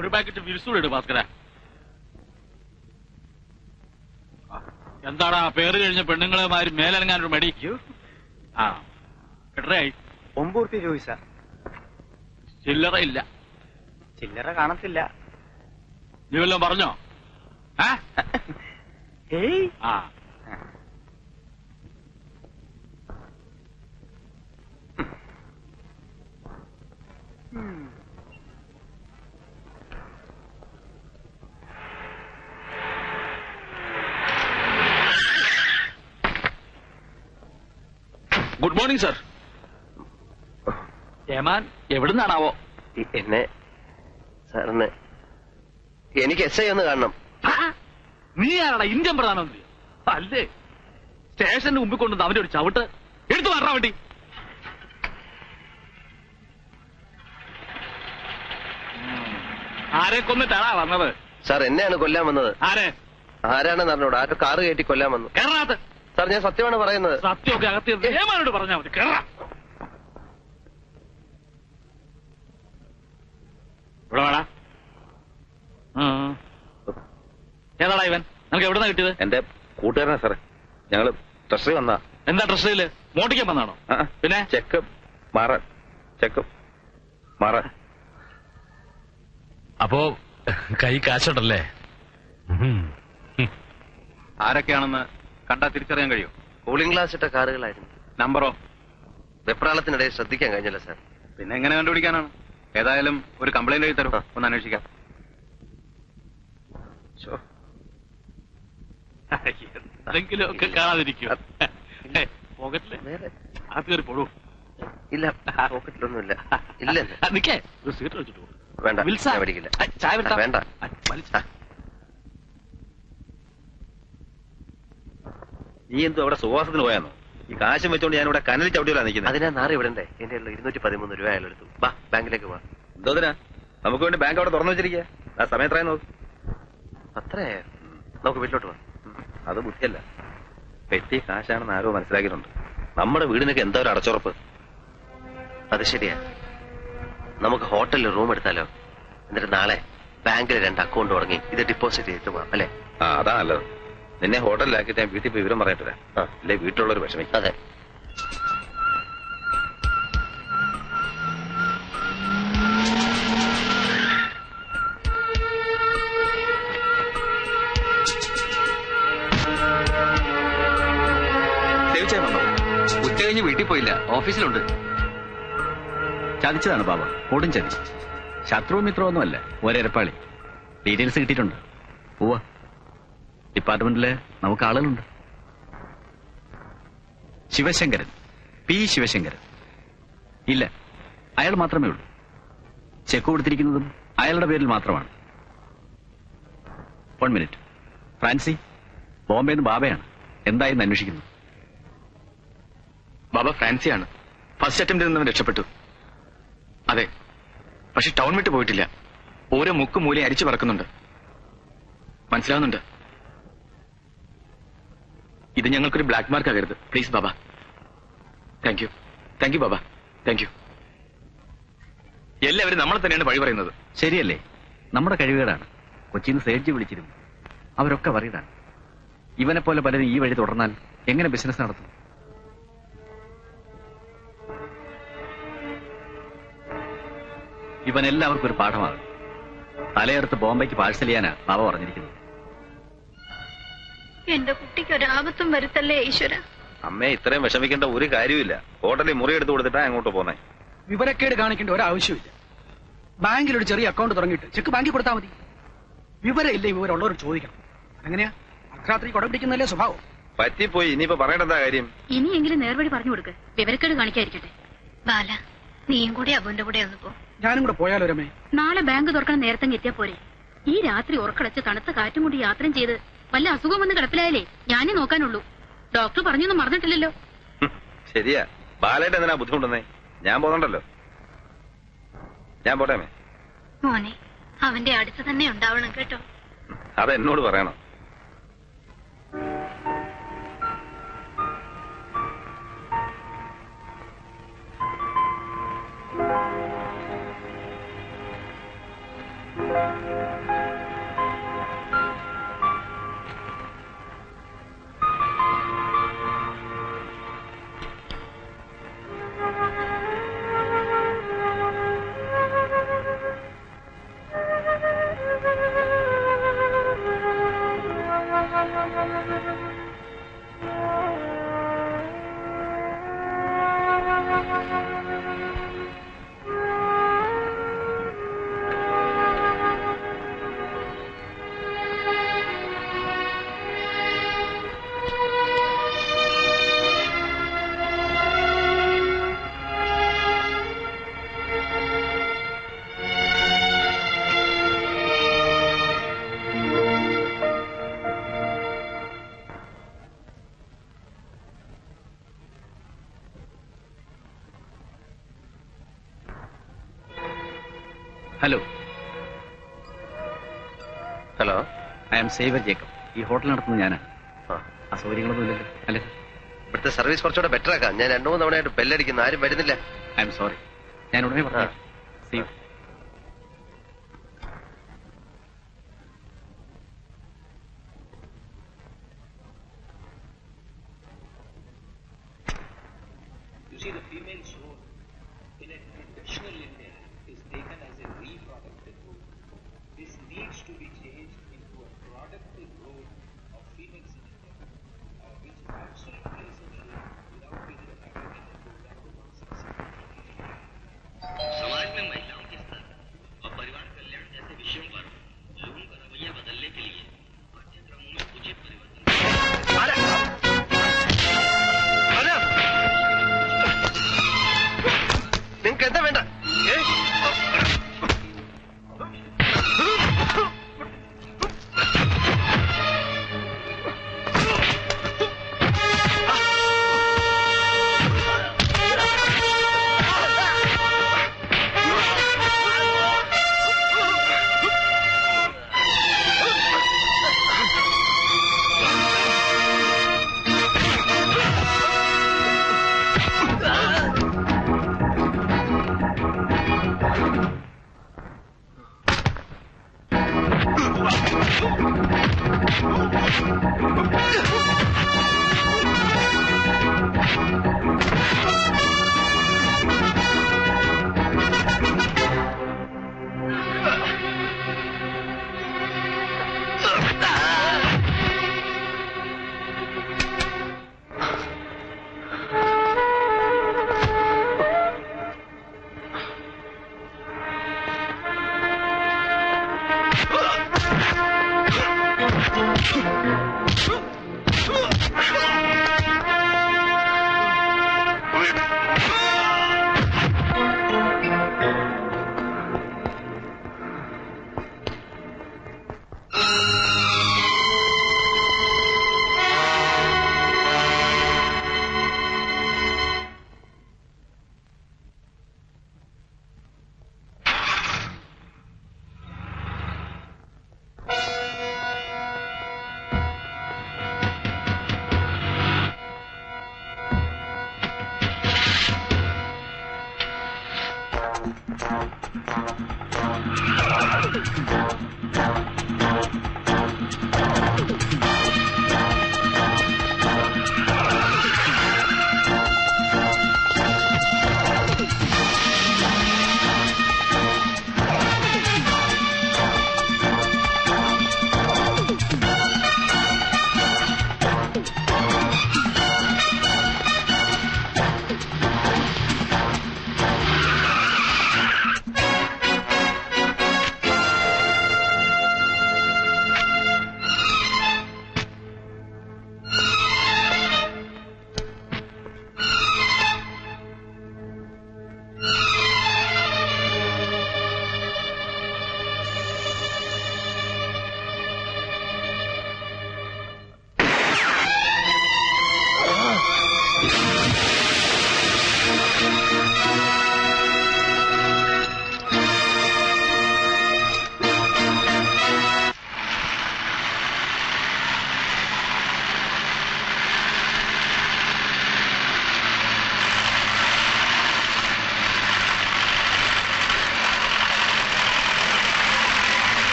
ഒരു പാക്കറ്റ് വിരിസൂടെ ഭാസ്കര. എന്താടാ പേര് കഴിഞ്ഞ പെണ്ണുങ്ങളെമാര് മേലനങ്ങാനൊരു മടി? ആ എത്രയായി? 9 രൂപ ചോദിച്ചാ. ചില്ലറ ഇല്ല. ചില്ലറ കാണത്തില്ല. നീ വല്ലതും പറഞ്ഞോ? ഏയ് ആ ഗുഡ് മോർണിംഗ് സർ. ഏമാൻ എവിടുന്നാണാവോ? എന്നെ സാറിന് എനിക്ക് എസ് ഐ ഒന്ന് കാണണം. നീ ആരാടാ? ഇന്ത്യൻ പ്രധാനമന്ത്രി അല്ലേ? സ്റ്റേഷന്റെ മുമ്പിൽ കൊണ്ടുവന്ന് അവന്റെ ഒരു ചവിട്ട് എടുത്തു മാറാൻ വേണ്ടി. ആരെ കൊന്നിട്ടാണാ വന്നത്? സാർ എന്നെയാണ് കൊല്ലാൻ വന്നത്. ആരെ? ആരാണെന്ന് അറിഞ്ഞൂടാ. ആരോ കാറ് കയറ്റി കൊല്ലാൻ വന്നു. കേരളത്ത് സാർ ഞാൻ സത്യമാണ് പറയുന്നത്. സത്യമൊക്കെ അകത്ത് ഏമാനോട് പറഞ്ഞാൽ മതി. കേരള ഇവിടെ വേടാ. ഏതാടാ ഇവൻ? നമുക്ക് എവിടുന്നാ കിട്ടിയത്? എന്റെ കൂട്ടുകാരനാ സാറേ. ഞങ്ങള് ട്രഷറി വന്നാ. എന്താ ട്രഷറിയില് മോട്ടിക്കാൻ വന്നാണോ? പിന്നെ ചെക്ക് മാറാൻ. ചെക്ക് മാറാൻ. അപ്പോ കൈ കാശുണ്ടല്ലേ? ആരൊക്കെയാണെന്ന് കണ്ടാ തിരിച്ചറിയാൻ കഴിയും? കൂളിംഗ് ഗ്ലാസ് ഇട്ട കാറുകളായിരുന്നു. നമ്പറോ? വെപ്രാളത്തിനിടയിൽ ശ്രദ്ധിക്കാൻ കഴിഞ്ഞില്ല സാർ. പിന്നെ എങ്ങനെ കണ്ടുപിടിക്കാനാണ്? ഏതായാലും ഒരു കംപ്ലൈന്റ് എഴുതി തരും. ഒന്ന് അന്വേഷിക്കാം. എന്തെങ്കിലുമൊക്കെ കാണാതിരിക്കും. പോക്കറ്റില് അത് കയറി പോടൂ. ഇല്ല പോക്കറ്റിലൊന്നുമില്ല. ഇല്ല നിക്കേ ഒരു സീറ്റ് വെച്ചിട്ട് വേണ്ട. വിൽസാ മേടിക്കില്ല. ചായ വേണ്ട. നീ എന്തോ അവിടെ സുവാസത്തിന് പോയാന്നോ? ഈ കാശും വെച്ചോണ്ട് ഞാൻ ഇവിടെ കനലിൽ ചവിട്ടിയിലാണ് നിൽക്കുന്നത്. അതിനാ നാറ് വിടണ്ടേ? എന്റെ 213 രൂപ അയാൾ എടുത്തു. വാ ബാങ്കിലേക്ക് വാ. എന്തോതിനാ? നമുക്ക് വേണ്ടി ബാങ്ക് അവിടെ തുറന്നു വെച്ചിരിക്കുക. ആ സമയത്രയും നോക്ക്. അത്രേ നമുക്ക് വീട്ടിലോട്ട് വാ. അത് ബുദ്ധിയല്ല. പെറ്റി കാശാണെന്ന് ആരോ മനസ്സിലാക്കിയിട്ടുണ്ട്. നമ്മുടെ വീടിനൊക്കെ എന്താ ഒരു അടച്ചുറപ്പ്. അത് ശരിയാ. നമുക്ക് ഹോട്ടലിൽ റൂം എടുത്താലോ? എന്നിട്ട് നാളെ ബാങ്കിൽ 2 അക്കൗണ്ട് തുടങ്ങി ഇത് ഡെപ്പോസിറ്റ് ചെയ്തിട്ട് പോവാം അല്ലെ? ആ അതാ നല്ലത്. നിന്നെ ഹോട്ടലിലാക്കിയിട്ട് ഞാൻ വീട്ടിൽ പോയി വിവരം പറഞ്ഞിട്ട് വരാം. അല്ലെ വീട്ടിലുള്ളൊരു വിഷമിക്കും. അതെ. ഉച്ച കഴിഞ്ഞ് വീട്ടിൽ പോയില്ല, ഓഫീസിലുണ്ട്. ചതിച്ചതാണ് ബാബ, കൊടും ചതി. ശത്രുവും മിത്രമൊന്നുമല്ല, ഒരപ്പാളി. ഡീറ്റെയിൽസ് കിട്ടിയിട്ടുണ്ട്. പോവാ. ഡിപ്പാർട്ട്മെന്റില് നമുക്ക് ആളുകളുണ്ട്. ശിവശങ്കരൻ, പി ശിവശങ്കരൻ. ഇല്ല, അയാൾ മാത്രമേ ഉള്ളൂ. ചെക്ക് കൊടുത്തിരിക്കുന്നതും അയാളുടെ പേരിൽ മാത്രമാണ്. 1 മിനിറ്റ്. ഫ്രാൻസി, ബോംബെന്ന് ബാബയാണ്. എന്തായെന്ന് അന്വേഷിക്കുന്നു. ബാബ ഫ്രാൻസിയാണ്. ഫസ്റ്റ് അറ്റംപ്റ്റിൽ നിന്നും രക്ഷപ്പെട്ടു. അതെ, പക്ഷെ ടൗൺ വിട്ട് പോയിട്ടില്ല. ഓരോ മുക്കും മൂലയും അരിച്ചു പറക്കുന്നുണ്ട്. മനസ്സിലാവുന്നുണ്ട്. ഇത് ഞങ്ങൾക്കൊരു ബ്ലാക്ക് മാർക്ക് ആകരുത് please Baba. Thank you. Thank you Baba. Thank you. എല്ലാവരും നമ്മളെ തന്നെയാണ് വഴി പറയുന്നത്. ശരിയല്ലേ? നമ്മുടെ കഴിവുകേടാണ്. കൊച്ചിന്ന് സേഡ്ജി വിളിച്ചിരുന്നു. അവരൊക്കെ വറിയതാണ്. ഇവനെ പോലെ പലരും ഈ വഴി തുടർന്നാൽ എങ്ങനെ ബിസിനസ് നടത്തും? ഇവൻ എല്ലാവർക്കും ഒരു പാഠമാകും. തലയെടുത്ത് ബോംബെക്ക് പാഴ്സൽ ചെയ്യാനാ ബാബ പറഞ്ഞിരിക്കുന്നത്. എന്റെ കുട്ടിക്ക് ഒരാപത്തും വരുത്തല്ലേ ഈശ്വര. അമ്മേ, ഇത്രയും വിഷമിക്കേണ്ട ഒരു കാര്യമില്ല. ഹോട്ടലിൽ മുറി എടുത്തു കൊടുത്തിട്ടാ അങ്ങോട്ട് പോന്നെ. വിവരക്കേട് കാണിക്കേണ്ട ഒരാവശ്യമില്ല. ബാങ്കിൽ ഒരു ചെറിയ അക്കൗണ്ട് തുടങ്ങിയിട്ട് ചെക്ക് ബാങ്കിൽ കൊടുത്താൽ മതി. വിവരം ഇല്ലേ വിവരമുള്ളവർ ചോദിക്കണം. എങ്ങനെയാ? അർദ്ധരാത്രി കുടം പിടിക്കുന്നതല്ലേ സ്വഭാവം. പറ്റിപ്പോയി. ഇനിയിപ്പോ പറയേണ്ട കാര്യം? ഇനിയെങ്കിലും നേർവഴി പറഞ്ഞു കൊടുക്ക്. വിവരക്കേട് കാണിക്കാതിരിക്കട്ടെ. ബാല, നീയും കൂടെ അവന്റെ കൂടെ ഒന്ന് പോ. ഞാനും കൂടെ പോയാലോ രമേ? നാളെ ബാങ്ക് തുറക്കണ നേരത്തെ എത്തിയാ പോരെ? ഈ രാത്രി ഉറക്കളച്ച് തണുത്ത കാറ്റും കൊണ്ട് യാത്രയും ചെയ്ത് വല്ല അസുഖം വന്ന് കിടപ്പിലായാലേ ഞാനേ നോക്കാനുള്ളൂ. ഡോക്ടർ പറഞ്ഞൊന്നും മറന്നിട്ടില്ലല്ലോ. ശരിയാ. ബാലായിട്ട് എന്തിനാ ബുദ്ധിമുട്ടുന്നേ? ഞാൻ പോകണ്ടല്ലോ. ഞാൻ പോട്ടെ അമ്മേ. മോനെ, അവന്റെ അടുത്ത് തന്നെ ഉണ്ടാവണം കേട്ടോ. അതെന്നോട് പറയണം. Hello, hello, I am Xavier Jacob. ഈ ഹോട്ടൽ നടത്തുന്നത് ഞാനാണ്. അസൗകര്യങ്ങളൊന്നും ഇല്ലല്ലോ അല്ലേ? ഇവിടുത്തെ സർവീസ് കുറച്ചുകൂടെ ബെറ്റർ ആക്കാം. ഞാൻ 2-3 തവണയായിട്ട് ബെല്ലടിക്കുന്നു, ആരും വരുന്നില്ല. I am sorry. ഞാൻ ഉടനെ പറഞ്ഞു. See you. See, the female zone in a traditional India is taken as a reproductive role. This needs to be changed into a productive role of females in India, which is absolutely essential without which the patriarchal program will not succeed. समाज में महिलाओं के स्तर और परिवार कल्याण जैसे विषयों पर लोगों का रवैया बदलने के लिए पाठ्यक्रमों में उचित परिवर्तन നിങ്ങൾക്ക് എന്താ വേണ്ട?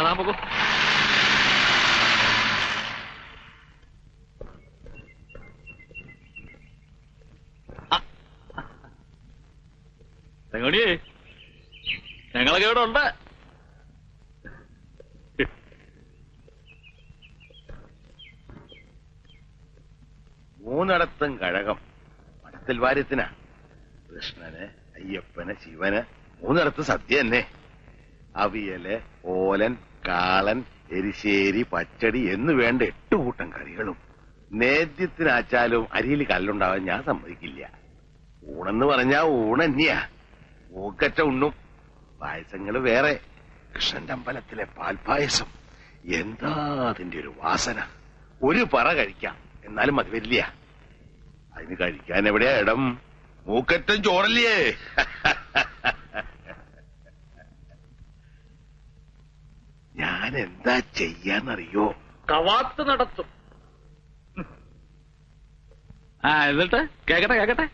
താൻ പോകൂ. തെങ്ങോടിയേ, ഞങ്ങളൊക്കെ ഇവിടെ ഉണ്ട്. മൂന്നിടത്തും കഴകം. മഠത്തിൽ വാര്യത്തിനാ. കൃഷ്ണന്, അയ്യപ്പന്, ശിവന്. മൂന്നിടത്ത് സദ്യ തന്നെ. അവിയല്, ഓലൻ, കാളൻ, എരിശ്ശേരി, പച്ചടി എന്ന് വേണ്ട 8 കൂട്ടം കറികളും. നേദ്യത്തിനാച്ചാലും അരിയിൽ കല്ലുണ്ടാവാൻ ഞാൻ സമ്മതിക്കില്ല. ഊണെന്ന് പറഞ്ഞാ ഊണന്നെയാ. മൂക്കറ്റ ഉണ്ണും. പായസങ്ങള് വേറെ. കൃഷ്ണന്റെ അമ്പലത്തിലെ പാൽപായസം എന്താ അതിന്റെ ഒരു വാസന. ഒരു പറ കഴിക്കാം, എന്നാലും അത് വരില്ല. അതിന് കഴിക്കാൻ എവിടെയാ ഇടം? മൂക്കറ്റം ചോറല്ലേ? ഞാൻ എന്താ ചെയ്യാന്നറിയോ? കവാത്ത് നടത്തും. എന്നിട്ട് കേക്കട്ടെ.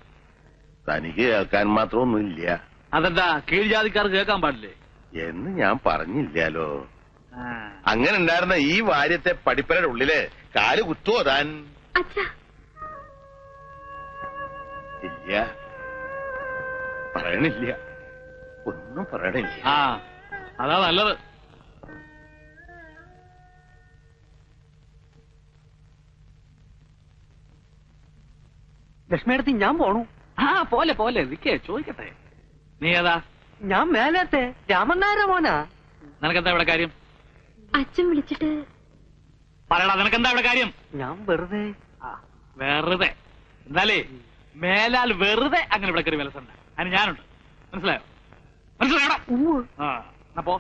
തനിക്ക് കേൾക്കാൻ മാത്രമൊന്നുമില്ല. അതെന്താ, കീഴ്ജാതിക്കാർ കേൾക്കാൻ പാടില്ലേ എന്ന് ഞാൻ പറഞ്ഞില്ലാലോ. അങ്ങനെ ഉണ്ടായിരുന്ന ഈ വാര്യത്തെ പടിപ്പരയുടെ ഉള്ളില് കാല് കുത്തുവോ താൻ? ഇല്ല, പറയണില്ല. ഒന്നും പറയണില്ല. അതാ നല്ലത്. ലക്ഷ്മിയടുത്ത് ഞാൻ പോണു. പോലെ നിക്കേ, ചോദിക്കട്ടെ. നീ ഏതാ? ഞാൻ മേലത്തെ രാമനായര മോനാ. നിനക്കെന്താ ഇവിടെ കാര്യം? അച്ഛൻ വിളിച്ചിട്ട് പറയടാ, നിനക്കെന്താ ഇവിടെ കാര്യം? ഞാൻ വെറുതെ എന്നാലേ മേലാൽ വെറുതെ അങ്ങനെ ഇവിടെ കയറി വിലസണ്ട. അതിന് ഞാനുണ്ട്. മനസ്സിലായോടാ? അപ്പോ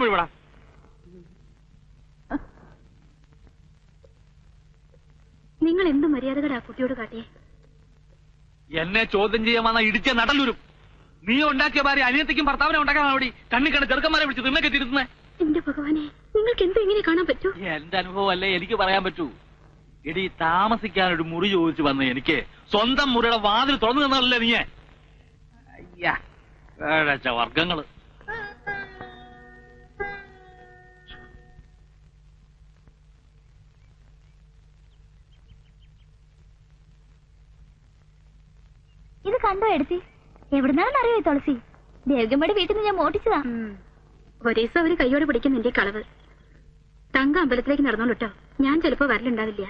ഇവിടെ നിങ്ങൾ എന്ത് മര്യാദകടാ കുട്ടിയോട് കാട്ടിയേ? എന്നെ ചോദ്യം ചെയ്യാൻ വന്ന ഇടിച്ച നടലൂരും. നീ ഉണ്ടാക്കിയ ഭാര്യ അനിയത്തിക്കും ഭർത്താവിനെ ഉണ്ടാക്കാൻ വേണ്ടി കണ്ണിക്കണ്ട ചെറുക്കന്മാരെ വിളിച്ച് നിന്നൊക്കെ തിരുത്തുന്നേ. എന്റെ ഭഗവാനെ, നിങ്ങൾക്ക് എന്ത് ഇങ്ങനെ കാണാൻ പറ്റൂ? എന്റെ അനുഭവം അല്ലേ എനിക്ക് പറയാൻ പറ്റൂ. എടി, താമസിക്കാൻ ഒരു മുറി ചോദിച്ചു വന്ന എനിക്ക് സ്വന്തം മുറിയുടെ വാതിൽ തുറന്നു തന്നല്ലേ നീ? അയ്യ, വർഗങ്ങള്. ഇത് കണ്ടോ എടുത്തി? എവിടുന്നാണെന്ന് അറിയോ ഈ തുളസി? ദേവഗമ്മയുടെ വീട്ടിൽ നിന്ന് ഞാൻ മോട്ടിച്ചതാ. ഒരേ ദിവസം അവര് കൈയോടെ പിടിക്കുന്ന എന്റെ കളവ്. തങ്ക അമ്പലത്തിലേക്ക് നടന്നോളൂട്ടോ, ഞാൻ ചിലപ്പോ വരലുണ്ടാവില്ല.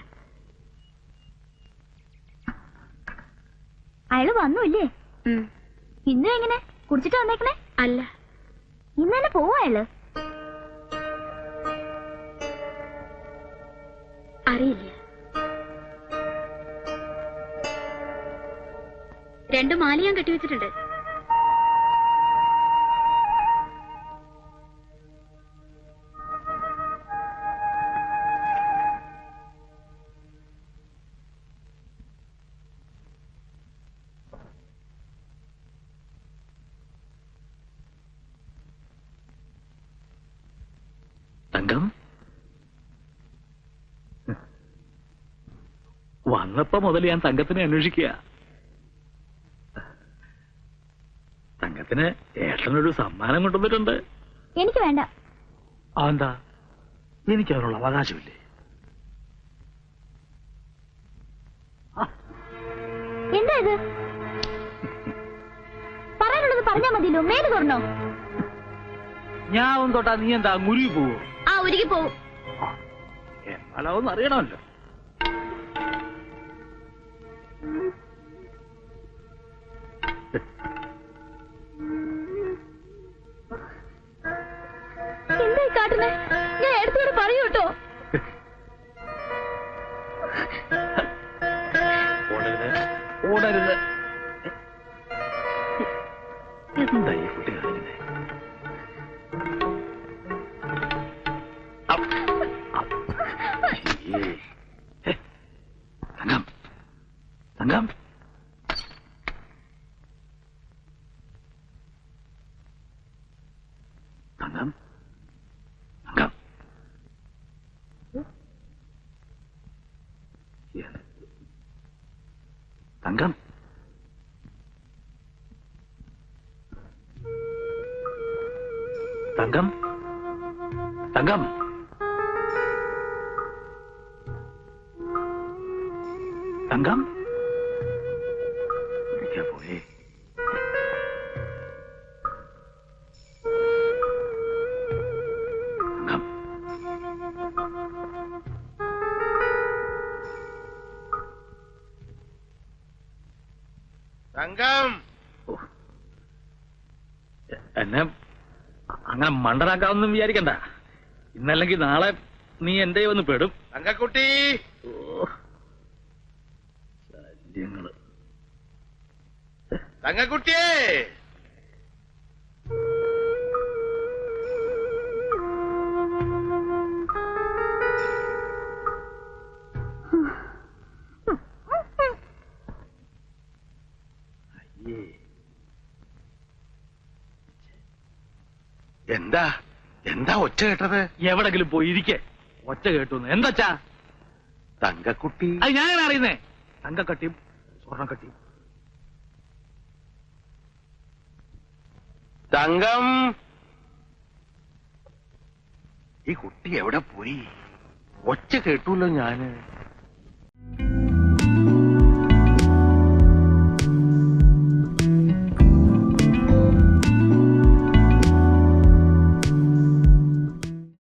അയാള് വന്നൂല്ലേ? ഇന്നും എങ്ങനെ കുടിച്ചിട്ട് വന്നേക്കണേ? അല്ല, ഇന്ന് തന്നെ പോവാ അയാള്? അറിയില്ല. 2 മാല ഞാൻ കെട്ടിവെച്ചിട്ടുണ്ട്. തങ്കം വന്നപ്പോ മുതൽ ഞാൻ തങ്കത്തിനെ അന്വേഷിക്കുക. തങ്കത്തിന് ഏട്ടനൊരു സമ്മാനം കൊണ്ടുവന്നിട്ടുണ്ട്. എനിക്ക് വേണ്ട. അതെന്താ? എനിക്ക് അതിനുള്ള അവകാശമില്ലേ? എന്താ ഇത്? പറയാനുള്ളത് പറഞ്ഞാ മതിയല്ലോ. മേല് തുറന്നോ? ഞാൻ തൊട്ടാ നീ എന്താ മുരുകി പോവോ? ഉരുകി പോവും. എന്നാലൊന്നും അറിയണമല്ലോ. എന്തായി കാട്ടുന്നേ? ഞാൻ എടുത്തോട് പറയൂ കേട്ടോ. ഓടരുത്. എന്താ ഈ കുട്ടി കളിക്കുന്നേ? തങ്കം, തങ്കം, തങ്കം, തങ്കം. തങ്കം, തങ്കം, തങ്കം തങ്കം വിളിക്കാ പോയേ. തങ്കം തങ്കം എന്നെ അങ്ങനെ മണ്ടനാക്കാവൊന്നും വിചാരിക്കണ്ട. ഇന്നല്ലെങ്കിൽ നാളെ നീ എന്റെ വന്ന് പെടും. തങ്കക്കുട്ടി ശല്യങ്ങള്. തങ്കക്കുട്ടിയേ എന്താ എന്താ ഒച്ച കേട്ടത്? എവിടെങ്കിലും പോയി ഇരിക്കേ. ഒച്ച കേട്ടു എന്താച്ചാ? തങ്കക്കുട്ടി അത് ഞാനാണ് അറിയുന്നേ. തങ്കക്കട്ടിയും സ്വർണ്ണക്കട്ടിയും. തങ്കം ഈ കുട്ടി എവിടെ പോയി? ഒച്ച കേട്ടൂല്ലോ ഞാന്.